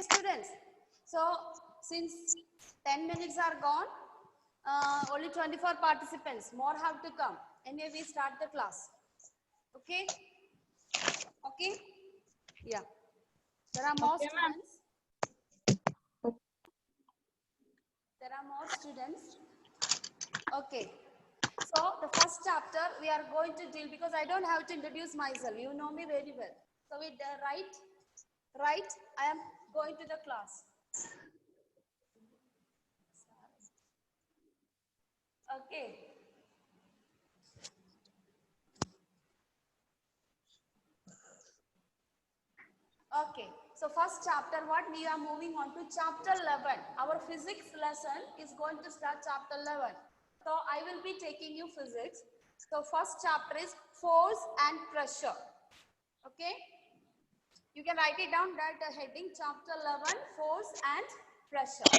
students. So since 10 minutes are gone, only 24 participants. More have to come. Anyway, we start the class. Okay? Okay? Yeah. There are more students. There are more students. Okay. So the first chapter we are going to deal, because I don't have to introduce myself. You know me very well. So with the right, I am going to the class. Okay. Okay. So first chapter, what we are moving on to chapter 11. Our physics lesson is going to start chapter 11. So I will be taking you physics. So first chapter is force and pressure. Okay. You can write it down, that heading chapter 11, force and pressure.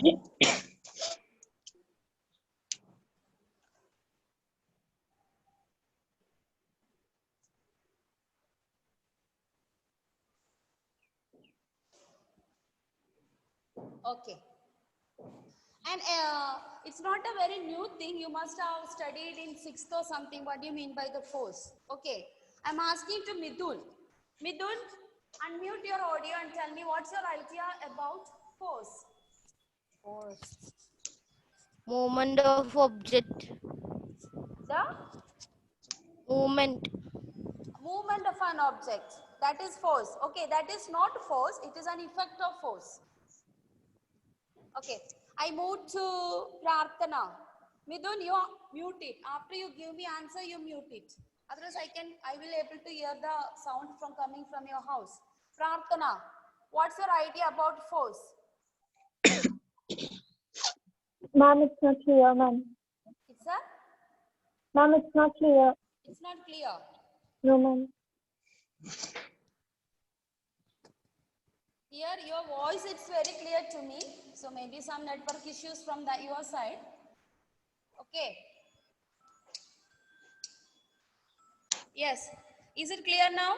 Okay. And it's not a very new thing. You must have studied in 6th or something. What do you mean by the force? Okay. I'm asking to Midul. Midul, unmute your audio and tell me what's your idea about force. Force. Movement of object. The Movement. movement of an object. That is force. Okay, that is not force. It is an effect of force. Okay, I move to Prarthana. Midun, you mute it. After you give me answer, you mute it. Otherwise, I will able to hear the sound from coming from your house. Prarthana, what's your idea about force? Ma'am, it's not clear, ma'am. It's a? Ma'am, it's not clear. It's not clear. No, ma'am. Here, your voice, it's very clear to me. So maybe some network issues from your side. Okay. Yes. Is it clear now?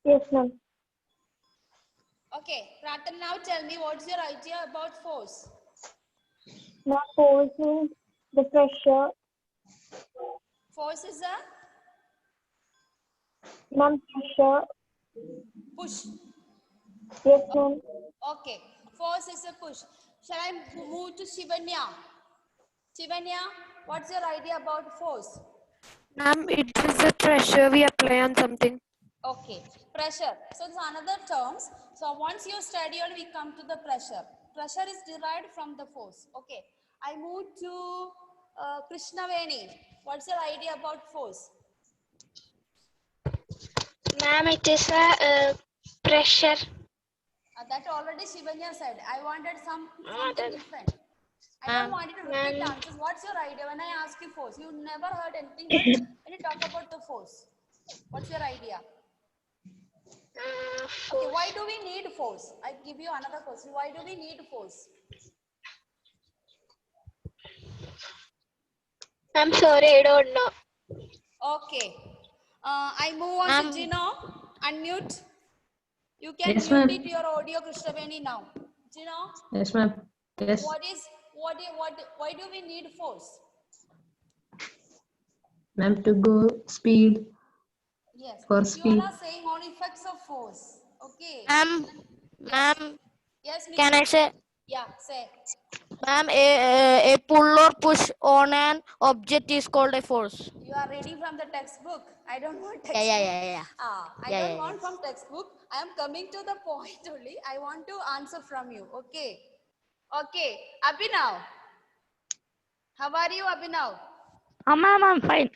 Yes, ma'am. Okay. Prarthana, now tell me what's your idea about force? Ma'am, force means the pressure. Force is a Ma'am, pressure. push. Yes, ma'am. Okay. Force is a push. Shall I move to Shivanya? Shivanya, what's your idea about force? Ma'am, it is the pressure we apply on something. Okay. Pressure. So it's another terms. So once you study on, we come to the pressure. Pressure is derived from the force. Okay. I move to Krishnaveni. What's your idea about force? Ma'am, it is a pressure. That already Shivanya said. I wanted something different. I don't want you to repeat the answers. What's your idea when I ask you force? You never heard anything, but when you talk about the force, what's your idea? Okay, why do we need force? I give you another question. Why do we need force? I'm sorry, I don't know. Okay. I move on to Gino. Unmute. You can Yes, mute ma'am. it your audio, Krishnaveni, now. Gino. Yes, ma'am. Yes. Why do we need force? Ma'am, to go speed. Yes. For You speed. all are saying all effects of force. Okay. Ma'am, Yes, can I say? Yeah, say. Ma'am, a pull or push on an object is called a force. You are reading from the textbook. I don't want textbook. Yeah. I don't want from textbook. I am coming to the point only. I want to answer from you. Okay. Okay. Abhinav. How are you, Abhinav? Ma'am, I'm fine.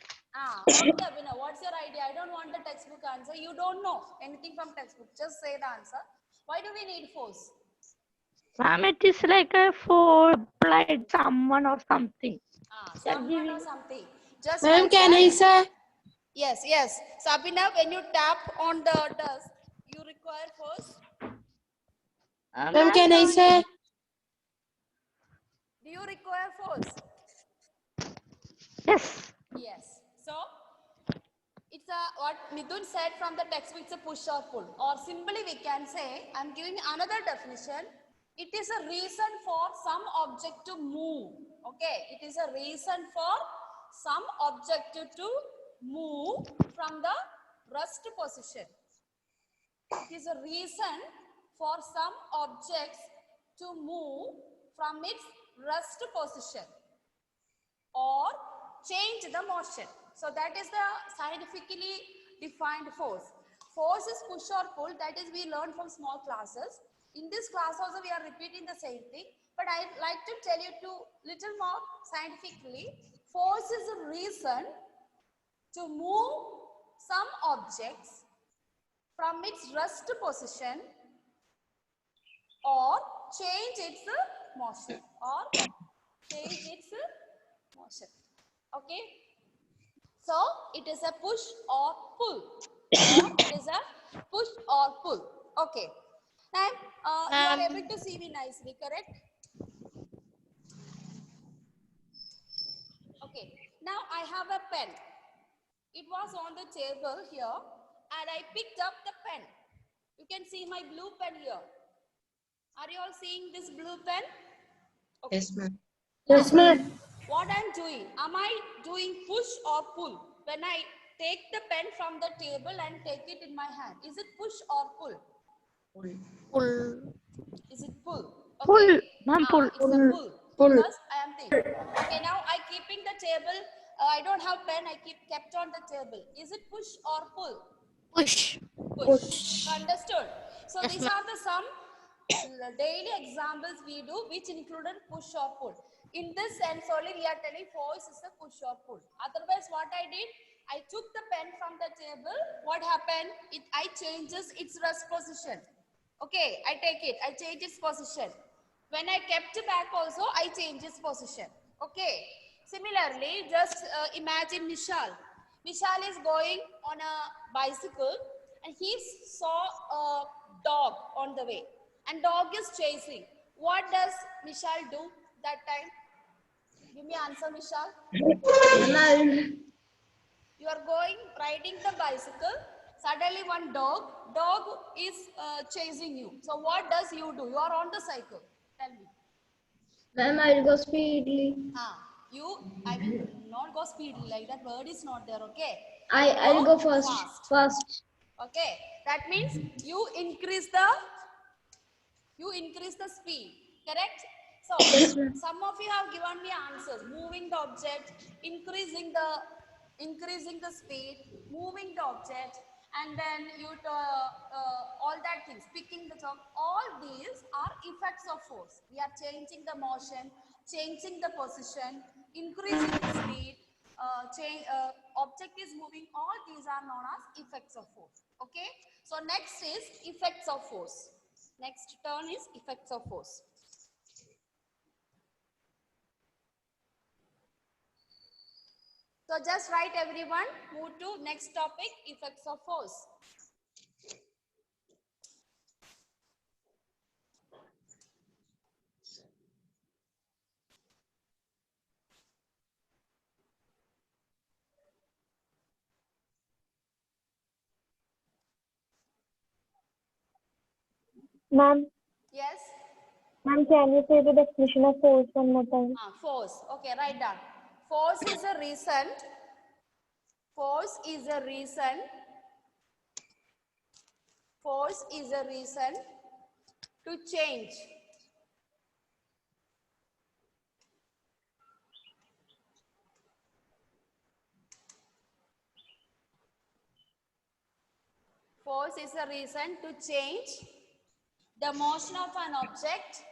Okay, Abhinav. What's your idea? I don't want the textbook answer. You don't know anything from textbook. Just say the answer. Why do we need force? Ma'am, it is like a for applied someone or something. Someone or something. Just Ma'am, like can that. I say? Yes. So Abhinav, when you tap on the desk, you require force. Ma'am, can I say? Do you require force? Yes. Yes. So it It's a, what Mithun said from the textbook, it's a push or pull. Or simply we can say, I'm giving another definition. It is a reason for some object to move. Okay, it is a reason for some object to move from the rest position. It is a reason for some objects to move from its rest position or change the motion. So that is the scientifically defined force. Force is push or pull, that is we learned from small classes. In this class also we are repeating the same thing, but I'd like to tell you to little more scientifically. Force is a reason to move some objects from its rest position or change its motion Okay, so it is a push or pull. Okay, and you are able to see me nicely, correct? Okay, now I have a pen. It was on the table here and I picked up the pen. You can see my blue pen here. Are you all seeing this blue pen? Okay. Yes, ma'am. Yes, ma'am. What I'm doing, am I doing push or pull? When I take the pen from the table and take it in my hand, is it push or pull? Pull. Is it pull? Okay. Pull. Ma'am, pull. It's a pull. Because I am thinking. Okay, now I keeping the table. I don't have pen. I kept on the table. Is it push or pull? Push. Push. Understood. So Yes, these ma'am. are the some daily examples we do which included push or pull. In this sense only we are telling force is a push or pull. Otherwise what I did, I took the pen from the table. What happened? I changes its rest position. Okay, I take it. I change its position. When I kept back also, I change its position. Okay. Similarly, just imagine Vishal. Vishal is going on a bicycle and he saw a dog on the way. And dog is chasing. What does Vishal do that time? Give me answer, Vishal. You are riding the bicycle. Suddenly one dog is chasing you. So what does you do? You are on the cycle. Tell me. Ma'am, I'll go speedily. I will not go speedily. Like that word is not there. Okay. I'll go fast. Okay. That means you increase the speed. Correct? So some of you have given me answers. Moving the object, increasing the speed, moving the object, and then all that things, picking the top. All these are effects of force. We are changing the motion, changing the position, increasing the speed, object is moving. All these are known as effects of force. Okay. So next is effects of force. Next term is effects of force. So just write everyone, move to next topic, effects of force. Ma'am, Yes? can you say the definition of force one more time? Force. Okay, write down. Force is a reason. Force is a reason. Force is a reason to change. Force is a reason to change the motion of an object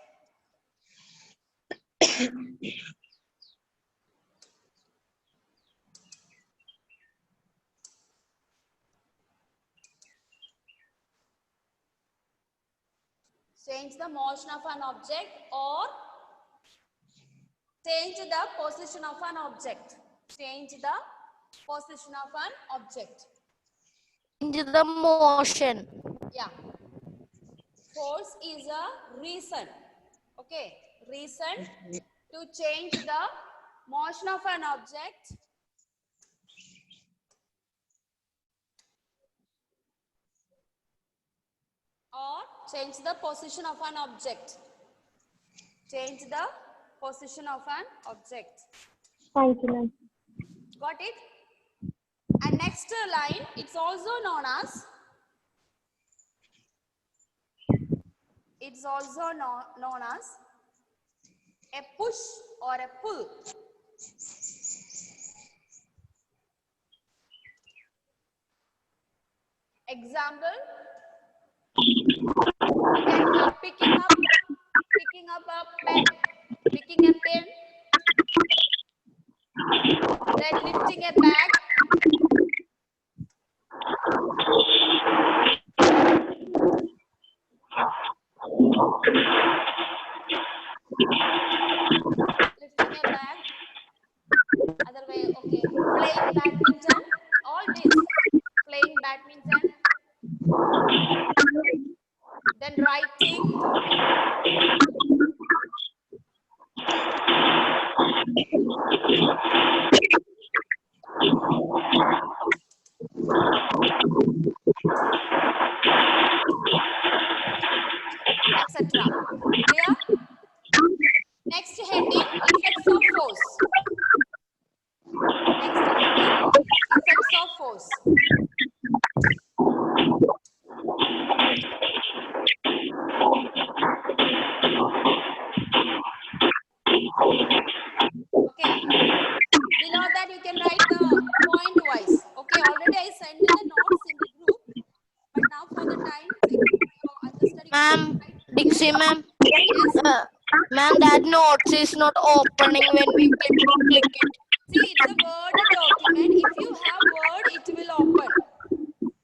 change the motion of an object or change the position of an object. Change the position of an object. Into the motion. Yeah. Force is a reason. Okay. Reason to change the motion of an object or change the position of an object. Change the position of an object. Thank you, ma'am. Got it? And next line, it's also known as a push or a pull. Example, picking up a pen, picking a pen, then lifting a bag, other way, okay, playing badminton, all this, playing badminton, then writing, etc. Clear? Next heading, effects of force. Next heading, effects of force. Okay. Below that you can write the point wise. Okay, already I sent the notes in the group, but now for the time, understanding. Ma'am, Dixie ma'am. Ma'am, that notes is not opening when we click it. See, it's a Word document. If you have Word, it will open.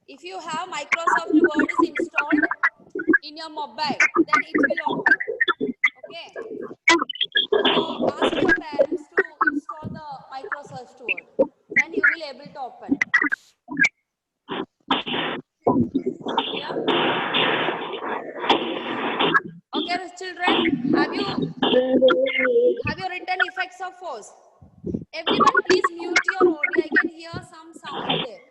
If you have Microsoft Word is installed in your mobile, then it will open. Okay. So ask your parents to install the Microsoft Word. Then you will able to open. Yeah. Okay, children, have you written effects of force? Everyone, please mute your audio. I can hear some sound there.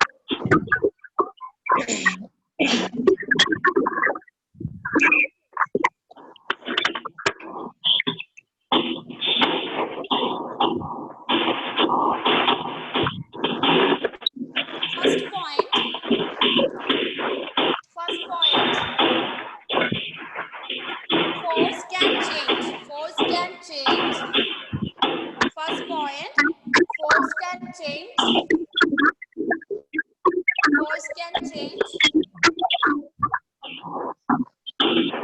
First point. Force can change. Force can change. First point. Force can change. Force can change.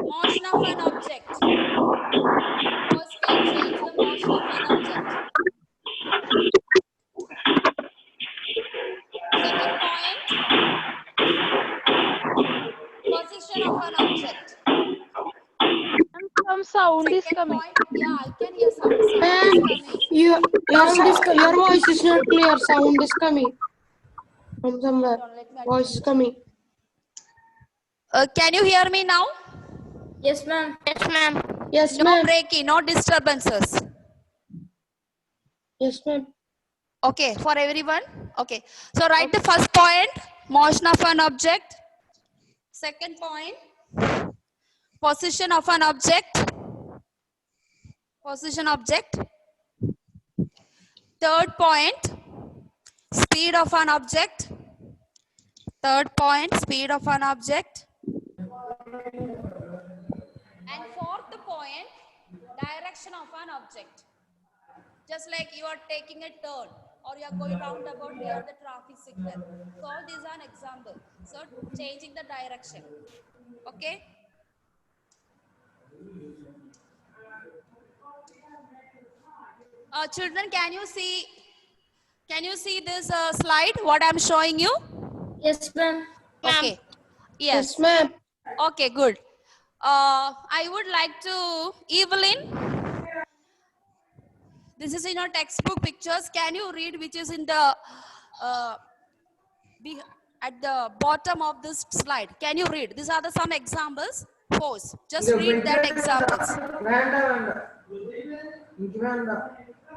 Motion of an object. Force can change the motion of an object. Second point. Position of an object. Some sound is Second coming. point. Yeah, I can hear some sound Ma'am, is coming. your voice is not clear. Sound is coming from somewhere. Let me Voice is coming. Can you hear me now? Yes, ma'am. Yes, ma'am. Yes, No ma'am. breaking, no disturbances. Yes, ma'am. Okay, for everyone. Okay. So write the first point, motion of an object. Second point, position of an object. Position object. Third point, speed of an object. Third point, speed of an object. And fourth point, direction of an object. Just like you are taking a turn or you are going roundabout near the traffic signal. So all these are an example. So changing the direction. Okay. Children, can you see this slide? What I'm showing you? Yes, ma'am. Okay. Yes, ma'am. Okay, good. I would like to, Evelyn, this is in your textbook pictures. Can you read which is in the at the bottom of this slide? Can you read? These are the some examples. Force. Just read that examples.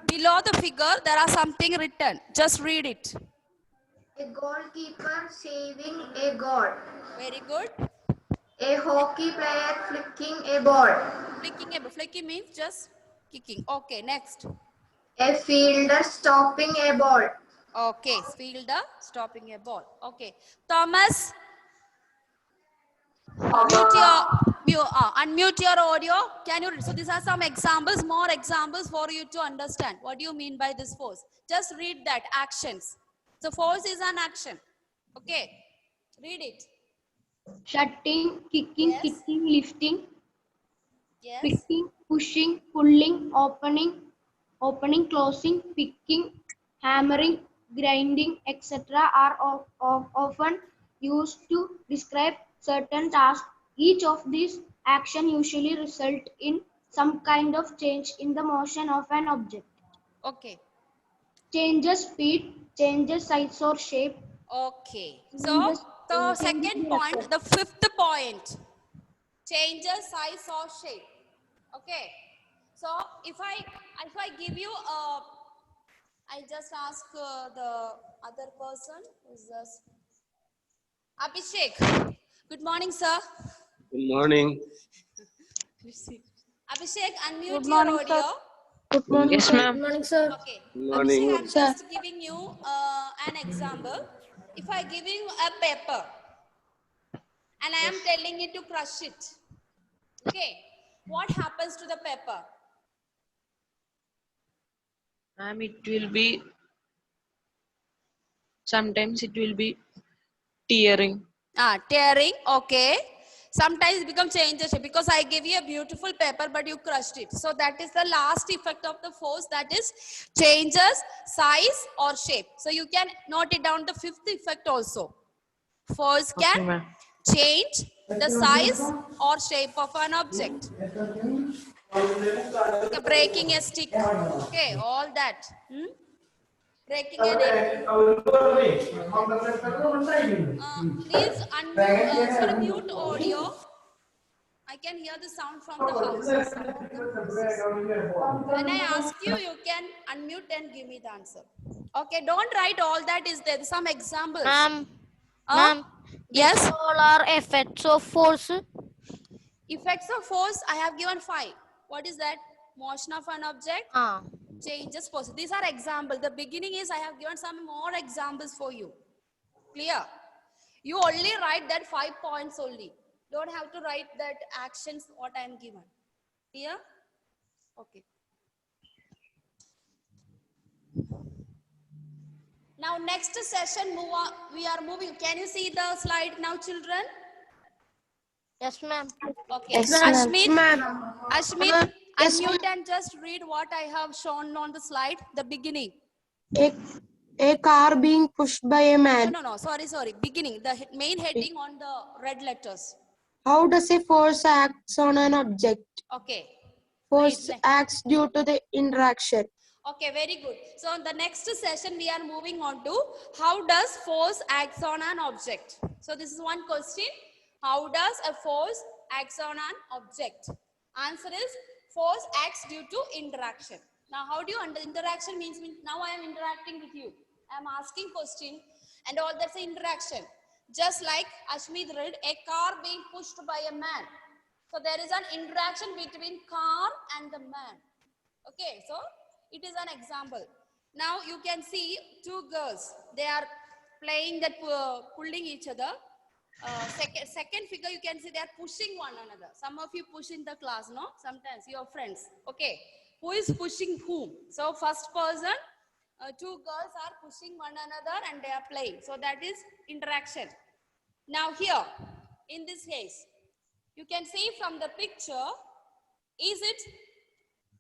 Below the figure, there are something written. Just read it. A goalkeeper saving a goal. Very good. A hockey player flicking a ball. Flicking means just kicking. Okay, next. A fielder stopping a ball. Okay, fielder stopping a ball. Okay, Thomas, unmute your audio. Can you? So these are some examples, more examples for you to understand. What do you mean by this force? Just read that actions. So force is an action. Okay, read it. Shutting, kicking, Yes. kicking, lifting, Yes. picking, pushing, pulling, opening, closing, picking, hammering, grinding, etc. are often used to describe certain tasks. Each of these actions usually result in some kind of change in the motion of an object. Okay. Changes speed, changes size or shape. Okay. So changes- the changes second direction. point, the fifth point, changes size or shape. Okay. So if I give you I just ask the other person who's this Abhishek. Good morning, sir. Good morning. Abhishek, unmute Good your morning, audio. sir. Good morning, Yes, sir. ma'am. Good morning, sir. Okay. Good morning. Abhishek, I'm Sir. just giving you an example. If I give you a paper and I am telling you to crush it, okay, what happens to the paper? Ma'am, it will be, sometimes it will be tearing. Tearing, okay. Sometimes it becomes changes because I give you a beautiful paper but you crushed it. So that is the last effect of the force, that is changes size or shape. So you can note it down, the fifth effect also. Force Okay, can ma'am. change the size or shape of an object. Okay, breaking a stick, okay, all that. Breaking a nail. Please unmute, mute audio. I can hear the sound from the house. Some of the houses. When I ask you, you can unmute and give me the answer. Okay, don't write all that is there. Some examples. Ma'am, ma'am, Yes. these all are effects of force. Effects of force, I have given 5. What is that? Motion of an object, changes force. These are examples. The beginning is I have given some more examples for you. Clear? You only write that 5 points only. Don't have to write that actions what I am given. Clear? Okay. Now next session we are moving. Can you see the slide now, children? Yes, ma'am. Okay. Yes, ma'am. Ashmit, Yes, unmute and just read what I have shown on the slide, the beginning. A car being pushed by a man. No. Sorry. Beginning. The main heading on the red letters. How does a force act on an object? Okay. Force Right. acts due to the interaction. Okay, very good. So in the next session, we are moving on to how does force acts on an object. So this is one question. How does a force acts on an object? Answer is force acts due to interaction. Now, how do you interaction means now I am interacting with you. I am asking question and all that's interaction. Just like Ashmit read, a car being pushed by a man. So there is an interaction between car and the man. Okay, so it is an example. Now you can see 2 girls. They are playing that pulling each other. Second figure you can see they are pushing one another. Some of you push in the class, no? Sometimes your friends. Okay, who is pushing whom? So first person, 2 girls are pushing one another and they are playing. So that is interaction. Now here, in this case, you can see from the picture, is it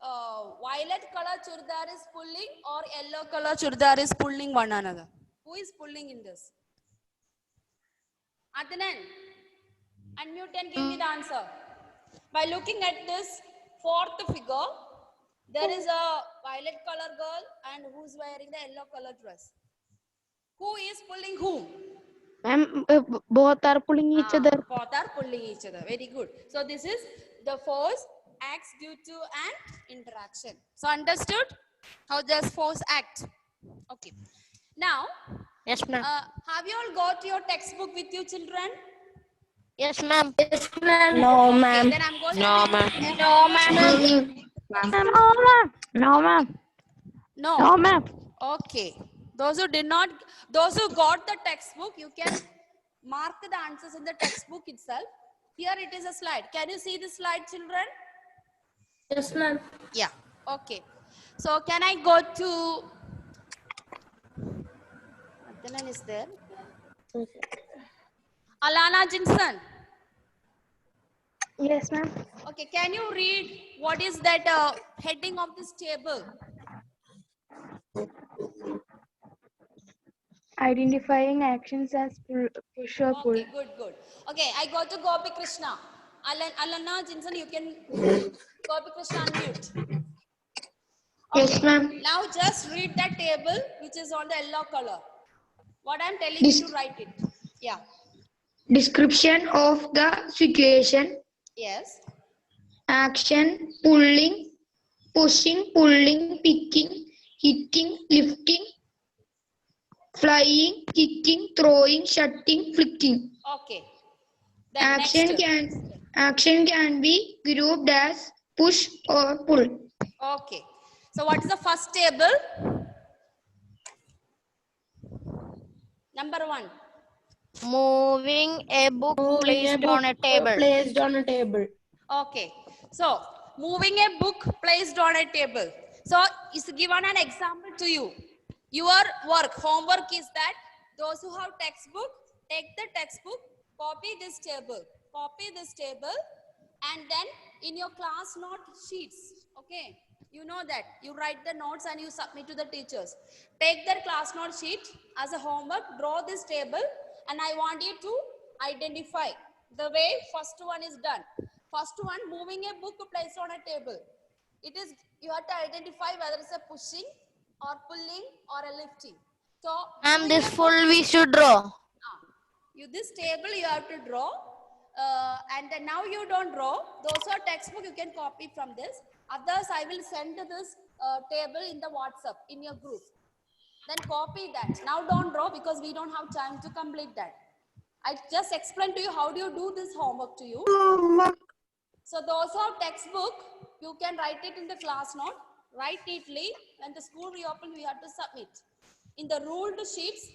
violet color churdar is pulling or yellow color churdar is pulling one another? Who is pulling in this? Adnan, unmute and give me the answer. By looking at this 4th figure, there is a violet color girl and who is wearing the yellow color dress. Who is pulling whom? Ma'am, both are pulling each other. Both are pulling each other. Very good. So this is the force acts due to an interaction. So understood? How does force act? Okay. Now, Yes, ma'am. have you all got your textbook with you, children? Yes, ma'am. No, Okay, ma'am. then I'm going No, to ma'am. remove a No, homework. ma'am. No, ma'am. No, ma'am. No. No, ma'am. Okay. Those who did not, those who got the textbook, you can mark the answers in the textbook itself. Here it is a slide. Can you see the slide, children? Yes, ma'am. Yeah. Okay. So can I go to Adnan is there? Alana Jinson. Yes, ma'am. Okay. Can you read what is that heading of this table? Identifying actions as push or pull. Okay. Good. Good. Okay. I go to Gopi Krishna. Alana Jinson, you can Gopi Krishna unmute. Yes, ma'am. Now just read the table which is on the yellow color. What I'm telling you to write it. Yeah. Description of the situation. Yes. Action, pulling, pushing, pulling, picking, hitting, lifting, flying, kicking, throwing, shutting, flicking. Okay. Then next. Action can be grouped as push or pull. Okay. So what is the first table? Number 1. Moving a book Moving a placed book on a table. placed on a table. Okay. So moving a book placed on a table. So is given an example to you. Your work, homework is that those who have textbook, take the textbook, copy this table, and then in your class note sheets, okay, you know that you write the notes and you submit to the teachers. Take their class note sheet as a homework, draw this table, and I want you to identify the way first one is done. First one, moving a book placed on a table. It is, you have to identify whether it's a pushing or pulling or a lifting. So Ma'am, moving this a book full we should draw. this table you have to draw, and then now you don't draw. Those are textbook, you can copy from this. Others I will send this table in the WhatsApp in your group. Then copy that. Now don't draw because we don't have time to complete that. I just explained to you how do you do this homework to you. So those who have textbook, you can write it in the class note. Write neatly. When the school reopen, we have to submit. In the ruled sheets,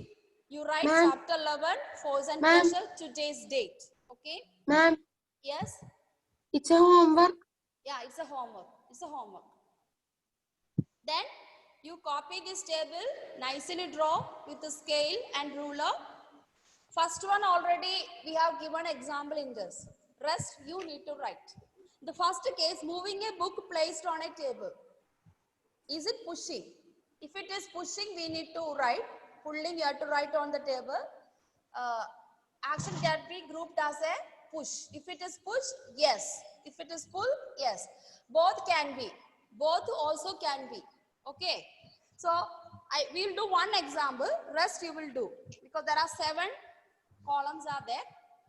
you write Ma'am. chapter 11, force and Ma'am. pressure, today's date. Okay? Ma'am, Yes? it's a homework. Yeah, it's a homework. It's a homework. Then you copy this table, nicely draw with the scale and ruler. First one already we have given example in this. Rest you need to write. The first case, moving a book placed on a table. Is it pushing? If it is pushing, we need to write. Pulling, you have to write on the table. Action can be grouped as a push. If it is push, yes. If it is pull, yes. Both can be. Both also can be. Okay. So we will do one example. Rest you will do because there are 7 columns are there.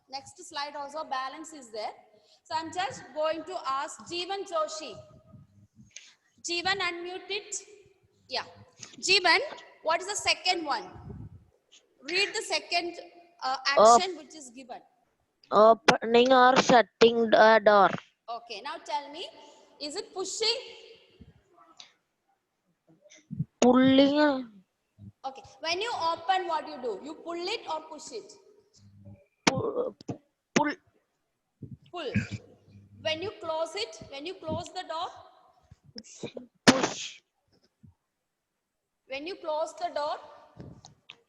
Next slide also balance is there. So I'm just going to ask Jeevan Joshi. Jeevan, unmute it. Yeah. Jeevan, what is the second one? Read the second action which is given. Opening or shutting the door. Okay, now tell me, is it pushing? Pulling. Okay, when you open, what you do? You pull it or push it? Pull. Pull. When you close it, when you close the door? Push. When you close the door?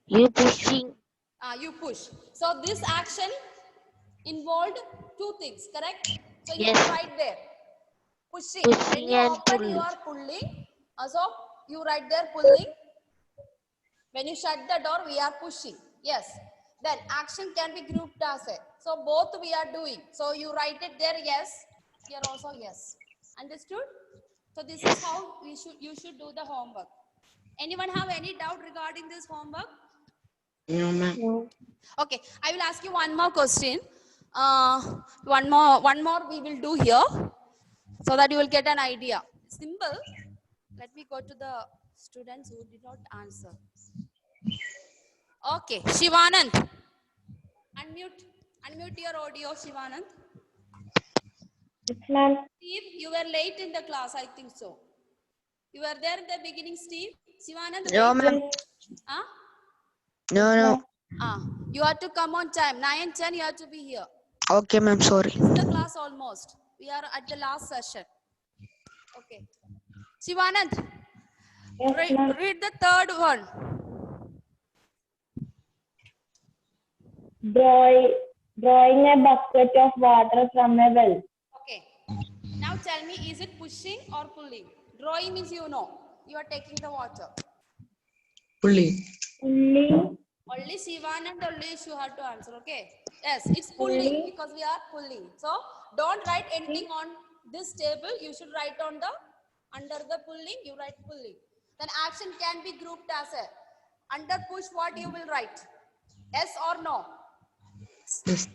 You pushing. You push. So this action involved 2 things, correct? So you Yes. write there. Pushing. Pushing When you and open, you pulling. are pulling. So you write there pulling. When you shut the door, we are pushing. Yes. Then action can be grouped as a. So both we are doing. So you write it there, yes. Here also, yes. Understood? So this is how you should do the homework. Anyone have any doubt regarding this homework? No, ma'am. No. Okay, I will ask you one more question. One more we will do here so that you will get an idea. Simple. Let me go to the students who did not answer. Okay, Shivanand. Unmute your audio, Shivanand. Yes, ma'am. Steve, you were late in the class, I think so. You were there in the beginning, Steve? Shivanand? No, wait. ma'am. Huh? No. You have to come on time. 9:10, you have to be here. Okay, ma'am. Sorry. This is the class almost. We are at the last session. Okay. Shivanand, Yes, ma'am. read the third one. Drawing a bucket of water from a well. Okay. Now tell me, is it pushing or pulling? Drawing means you know. You are taking the water. Pulling. Pulling. Only Shivanand, only you have to answer, okay? Yes, it's pulling because we are pulling. So, don't write anything on this table. You should write on the, under the pulling, you write pulling. Then action can be grouped as a, under push what you will write? Yes or no? Yes.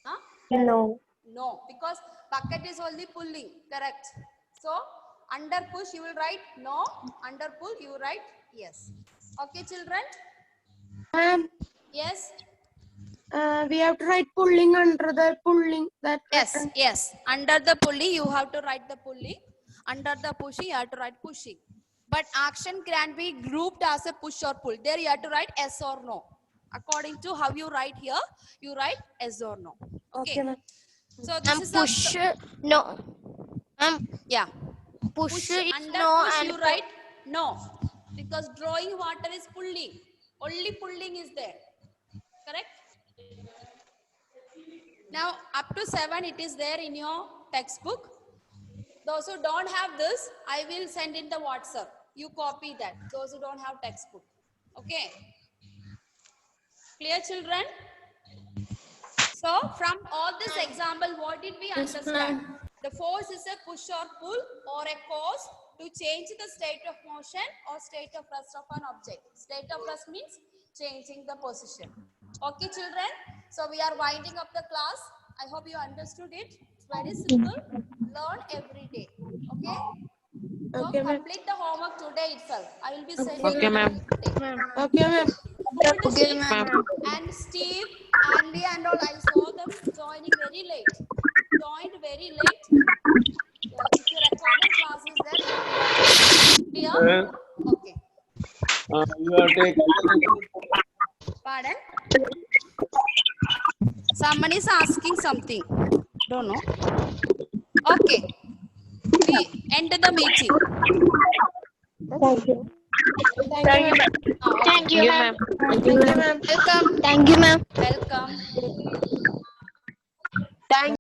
Huh? No. No, because bucket is only pulling, correct? So, under push you will write no, under pull you write yes. Okay, children? Ma'am, Yes? we have to write pulling under the pulling that. Yes, yes. Under the pulling, you have to write the pulling. Under the pushing, you have to write pushing. But action can be grouped as a push or pull. There you have to write yes or no. According to how you write here, you write yes or no. Okay. ma'am. So this And is push, no. yeah. Push is Under no push and you write no. Because drawing water is pulling. Only pulling is there. Correct? Now up to 7 it is there in your textbook. Those who don't have this, I will send in the WhatsApp. You copy that. Those who don't have textbook. Okay. Clear, children? So from all this example, what did we understand? The force is a push or pull or a cause to change the state of motion or state of rest of an object. State of rest means changing the position. Okay, children? So we are winding up the class. I hope you understood it. It's very simple. Learn every day. Okay? So Okay, ma'am. complete the homework today itself. I will be sending Okay, it ma'am. today. Okay, ma'am. Okay, ma'am. And Steve, Andy and all, I saw them joining very late. Joined very late. If your recorded class is there, clear? Okay. You are taking. Pardon? Someone is asking something. Don't know. Okay. We end the meeting. Thank you. Thank you, ma'am. Thank you, ma'am. Welcome. Thank you, ma'am. Welcome. Thank